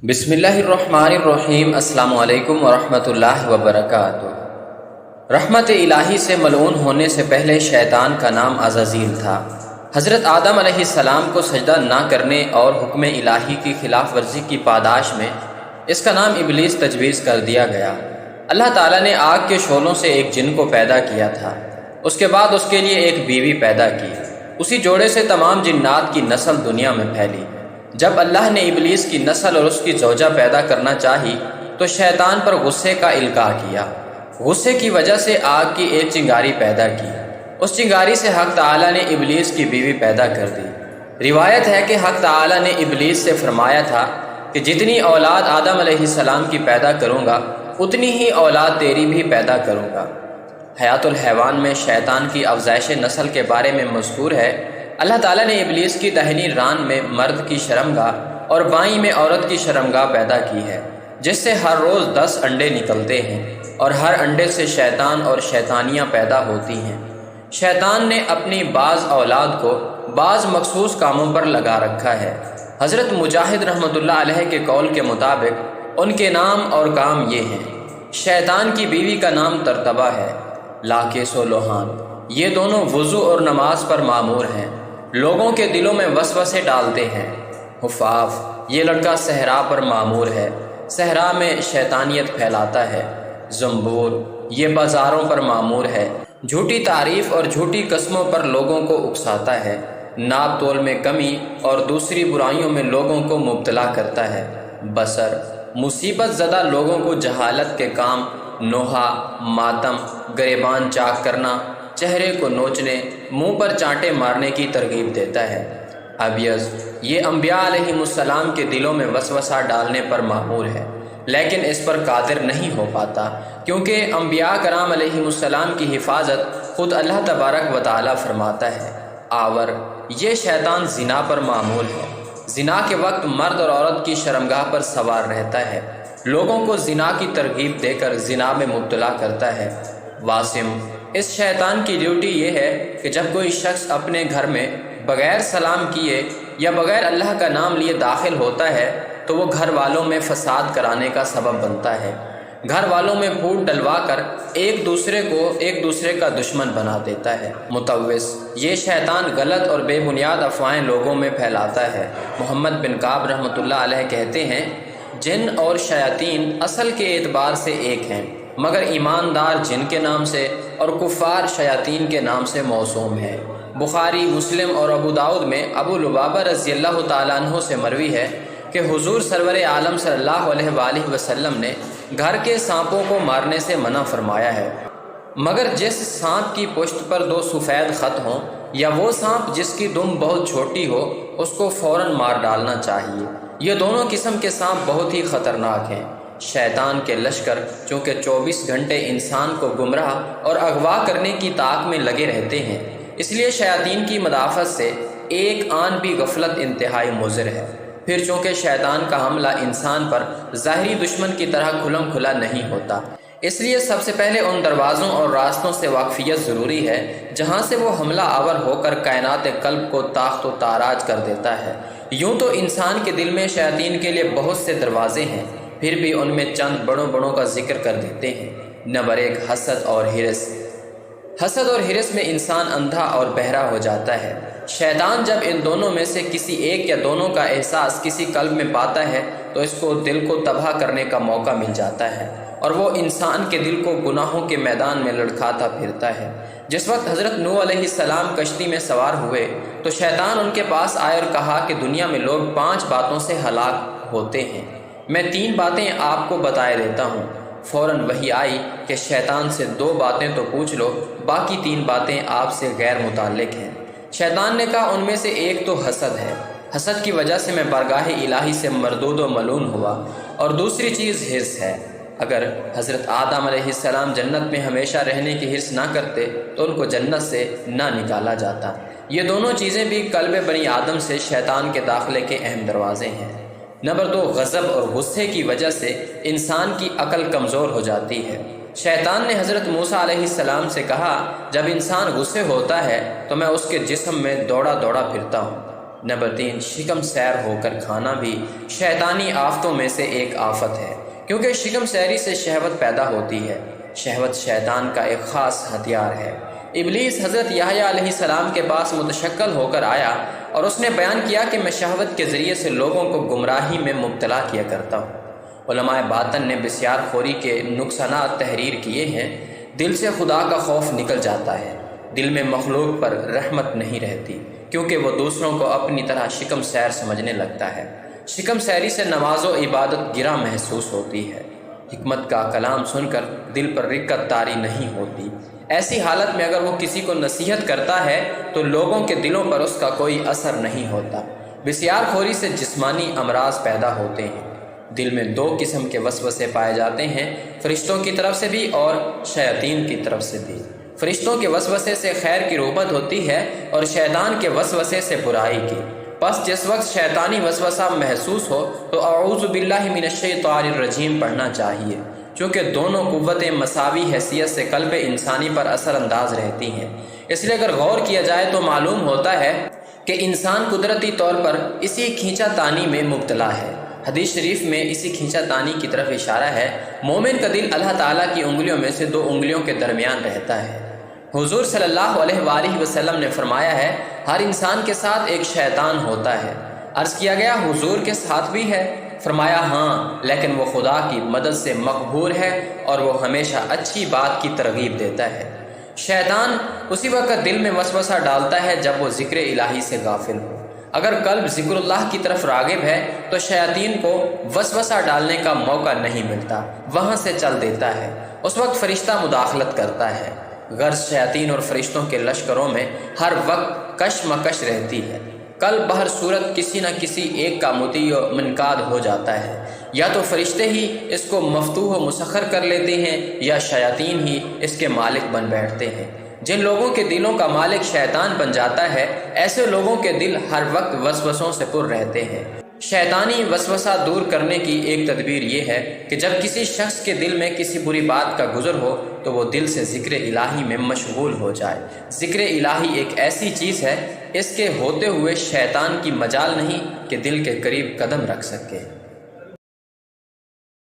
بسم اللہ الرحمن الرحیم۔ السلام علیکم ورحمۃ اللہ وبرکاتہ۔ رحمت الہی سے ملعون ہونے سے پہلے شیطان کا نام عزازیل تھا۔ حضرت آدم علیہ السلام کو سجدہ نہ کرنے اور حکم الہی کی خلاف ورزی کی پاداش میں اس کا نام ابلیس تجویز کر دیا گیا۔ اللہ تعالیٰ نے آگ کے شعلوں سے ایک جن کو پیدا کیا تھا، اس کے بعد اس کے لیے ایک بیوی پیدا کی۔ اسی جوڑے سے تمام جنات کی نسل دنیا میں پھیلی۔ جب اللہ نے ابلیس کی نسل اور اس کی زوجہ پیدا کرنا چاہی تو شیطان پر غصے کا القاء کیا۔ غصے کی وجہ سے آگ کی ایک چنگاری پیدا کی۔ اس چنگاری سے حق تعالیٰ نے ابلیس کی بیوی پیدا کر دی۔ روایت ہے کہ حق تعالیٰ نے ابلیس سے فرمایا تھا کہ جتنی اولاد آدم علیہ السلام کی پیدا کروں گا اتنی ہی اولاد تیری بھی پیدا کروں گا۔ حیات الحیوان میں شیطان کی افزائش نسل کے بارے میں مذکور ہے، اللہ تعالیٰ نے ابلیس کی دہنی ران میں مرد کی شرمگاہ اور بائیں میں عورت کی شرمگاہ پیدا کی ہے، جس سے ہر روز 10 انڈے نکلتے ہیں اور ہر انڈے سے شیطان اور شیطانیاں پیدا ہوتی ہیں۔ شیطان نے اپنی بعض اولاد کو بعض مخصوص کاموں پر لگا رکھا ہے۔ حضرت مجاہد رحمۃ اللہ علیہ کے قول کے مطابق ان کے نام اور کام یہ ہیں: شیطان کی بیوی کا نام ترتبہ ہے، لاکیس و لوہان، یہ دونوں وضو اور نماز پر مامور ہیں، لوگوں کے دلوں میں وسوسے ڈالتے ہیں۔ حفاف، یہ لڑکا صحرا پر مامور ہے، صحرا میں شیطانیت پھیلاتا ہے۔ زنبور، یہ بازاروں پر مامور ہے، جھوٹی تعریف اور جھوٹی قسموں پر لوگوں کو اکساتا ہے، ناپ تول میں کمی اور دوسری برائیوں میں لوگوں کو مبتلا کرتا ہے۔ بصر، مصیبت زدہ لوگوں کو جہالت کے کام، نوحہ، ماتم، گریبان چاک کرنا، چہرے کو نوچنے، منہ پر چانٹے مارنے کی ترغیب دیتا ہے۔ ابیض، یہ انبیاء علیہ السلام کے دلوں میں وسوسہ ڈالنے پر مامور ہے، لیکن اس پر قادر نہیں ہو پاتا، کیونکہ انبیاء کرام علیہ السلام کی حفاظت خود اللہ تبارک و تعالی فرماتا ہے۔ آور، یہ شیطان زنا پر مامور ہے، زنا کے وقت مرد اور عورت کی شرمگاہ پر سوار رہتا ہے، لوگوں کو زنا کی ترغیب دے کر زنا میں مبتلا کرتا ہے۔ واسم، اس شیطان کی ڈیوٹی یہ ہے کہ جب کوئی شخص اپنے گھر میں بغیر سلام کیے یا بغیر اللہ کا نام لیے داخل ہوتا ہے تو وہ گھر والوں میں فساد کرانے کا سبب بنتا ہے، گھر والوں میں پھوٹ ڈلوا کر ایک دوسرے کا دشمن بنا دیتا ہے۔ متوس، یہ شیطان غلط اور بے بنیاد افواہیں لوگوں میں پھیلاتا ہے۔ محمد بن کعب رحمۃ اللہ علیہ کہتے ہیں، جن اور شیاطین اصل کے اعتبار سے ایک ہیں، مگر ایماندار جن کے نام سے اور کفار شیاطین کے نام سے موسوم ہے۔ بخاری، مسلم اور ابو داؤد میں ابو لبابہ رضی اللہ تعالیٰ عنہ سے مروی ہے کہ حضور سرور عالم صلی اللہ علیہ وآلہ وسلم نے گھر کے سانپوں کو مارنے سے منع فرمایا ہے، مگر جس سانپ کی پشت پر 2 سفید خط ہوں یا وہ سانپ جس کی دم بہت چھوٹی ہو اس کو فوراً مار ڈالنا چاہیے۔ یہ دونوں قسم کے سانپ بہت ہی خطرناک ہیں۔ شیطان کے لشکر چونکہ 24 گھنٹے انسان کو گمراہ اور اغوا کرنے کی طاق میں لگے رہتے ہیں، اس لیے شیاطین کی مدافعت سے ایک آن بھی غفلت انتہائی مضر ہے۔ پھر چونکہ شیطان کا حملہ انسان پر ظاہری دشمن کی طرح کھلم کھلا نہیں ہوتا، اس لیے سب سے پہلے ان دروازوں اور راستوں سے واقفیت ضروری ہے جہاں سے وہ حملہ آور ہو کر کائنات قلب کو تاخت و تاراج کر دیتا ہے۔ یوں تو انسان کے دل میں شیاطین کے لیے بہت سے دروازے ہیں، پھر بھی ان میں چند بڑوں کا ذکر کر دیتے ہیں۔ نمبر 1، حسد اور حرص۔ حسد اور حرص میں انسان اندھا اور بہرا ہو جاتا ہے۔ شیطان جب ان دونوں میں سے کسی ایک یا دونوں کا احساس کسی قلب میں پاتا ہے تو اس کو دل کو تباہ کرنے کا موقع مل جاتا ہے اور وہ انسان کے دل کو گناہوں کے میدان میں لڑکھاتا پھرتا ہے۔ جس وقت حضرت نوح علیہ السلام کشتی میں سوار ہوئے تو شیطان ان کے پاس آئے اور کہا کہ دنیا میں لوگ 5 باتوں سے ہلاک ہوتے ہیں، میں 3 باتیں آپ کو بتائے دیتا ہوں۔ فوراً وحی آئی کہ شیطان سے 2 باتیں تو پوچھ لو، باقی 3 باتیں آپ سے غیر متعلق ہیں۔ شیطان نے کہا ان میں سے ایک تو حسد ہے، حسد کی وجہ سے میں بارگاہ الہی سے مردود و ملعون ہوا، اور دوسری چیز حرص ہے۔ اگر حضرت آدم علیہ السلام جنت میں ہمیشہ رہنے کی حرص نہ کرتے تو ان کو جنت سے نہ نکالا جاتا۔ یہ دونوں چیزیں بھی قلب بنی آدم سے شیطان کے داخلے کے اہم دروازے ہیں۔ نمبر 2، غضب اور غصے کی وجہ سے انسان کی عقل کمزور ہو جاتی ہے۔ شیطان نے حضرت موسیٰ علیہ السلام سے کہا، جب انسان غصے ہوتا ہے تو میں اس کے جسم میں دوڑا پھرتا ہوں، نمبر 3، شکم سیر ہو کر کھانا بھی شیطانی آفتوں میں سے ایک آفت ہے، کیونکہ شکم سیری سے شہوت پیدا ہوتی ہے۔ شہوت شیطان کا ایک خاص ہتھیار ہے۔ ابلیس حضرت یحییٰ علیہ السلام کے پاس متشکل ہو کر آیا اور اس نے بیان کیا کہ میں شہوت کے ذریعے سے لوگوں کو گمراہی میں مبتلا کیا کرتا ہوں۔ علماء باطن نے بسیار خوری کے نقصانات تحریر کیے ہیں۔ دل سے خدا کا خوف نکل جاتا ہے، دل میں مخلوق پر رحمت نہیں رہتی، کیونکہ وہ دوسروں کو اپنی طرح شکم سیر سمجھنے لگتا ہے۔ شکم سیری سے نماز و عبادت گراں محسوس ہوتی ہے۔ حکمت کا کلام سن کر دل پر رقت طاری نہیں ہوتی۔ ایسی حالت میں اگر وہ کسی کو نصیحت کرتا ہے تو لوگوں کے دلوں پر اس کا کوئی اثر نہیں ہوتا۔ بسیار خوری سے جسمانی امراض پیدا ہوتے ہیں۔ دل میں 2 قسم کے وسوسے پائے جاتے ہیں، فرشتوں کی طرف سے بھی اور شیاطین کی طرف سے بھی۔ فرشتوں کے وسوسے سے خیر کی رغبت ہوتی ہے اور شیطان کے وسوسے سے برائی کی۔ پس جس وقت شیطانی وسوسہ محسوس ہو تو اعوذ باللہ من الشیطان الرجیم پڑھنا چاہیے، چونکہ دونوں قوتیں مساوی حیثیت سے قلب انسانی پر اثر انداز رہتی ہیں۔ اس لیے اگر غور کیا جائے تو معلوم ہوتا ہے کہ انسان قدرتی طور پر اسی کھینچا تانی میں مبتلا ہے۔ حدیث شریف میں اسی کھینچا تانی کی طرف اشارہ ہے۔ مومن کا دل اللہ تعالیٰ کی انگلیوں میں سے 2 انگلیوں کے درمیان رہتا ہے۔ حضور صلی اللہ علیہ وآلہ وسلم نے فرمایا ہے، ہر انسان کے ساتھ ایک شیطان ہوتا ہے۔ عرض کیا گیا حضور کے ساتھ بھی ہے؟ فرمایا ہاں، لیکن وہ خدا کی مدد سے مقہور ہے اور وہ ہمیشہ اچھی بات کی ترغیب دیتا ہے۔ شیطان اسی وقت دل میں وسوسہ ڈالتا ہے جب وہ ذکر الہی سے غافل ہو۔ اگر قلب ذکر اللہ کی طرف راغب ہے تو شیاطین کو وسوسہ ڈالنے کا موقع نہیں ملتا، وہاں سے چل دیتا ہے۔ اس وقت فرشتہ مداخلت کرتا ہے۔ غرض شیاطین اور فرشتوں کے لشکروں میں ہر وقت کشمکش رہتی ہے۔ قلب بہر صورت کسی نہ کسی ایک کا مطیع و منقاد ہو جاتا ہے، یا تو فرشتے ہی اس کو مفتوح و مسخر کر لیتے ہیں یا شیاطین ہی اس کے مالک بن بیٹھتے ہیں۔ جن لوگوں کے دلوں کا مالک شیطان بن جاتا ہے، ایسے لوگوں کے دل ہر وقت وسوسوں سے پر رہتے ہیں۔ شیطانی وسوسہ دور کرنے کی ایک تدبیر یہ ہے کہ جب کسی شخص کے دل میں کسی بری بات کا گزر ہو تو وہ دل سے ذکر الہی میں مشغول ہو جائے۔ ذکر الہی ایک ایسی چیز ہے، اس کے ہوتے ہوئے شیطان کی مجال نہیں کہ دل کے قریب قدم رکھ سکے۔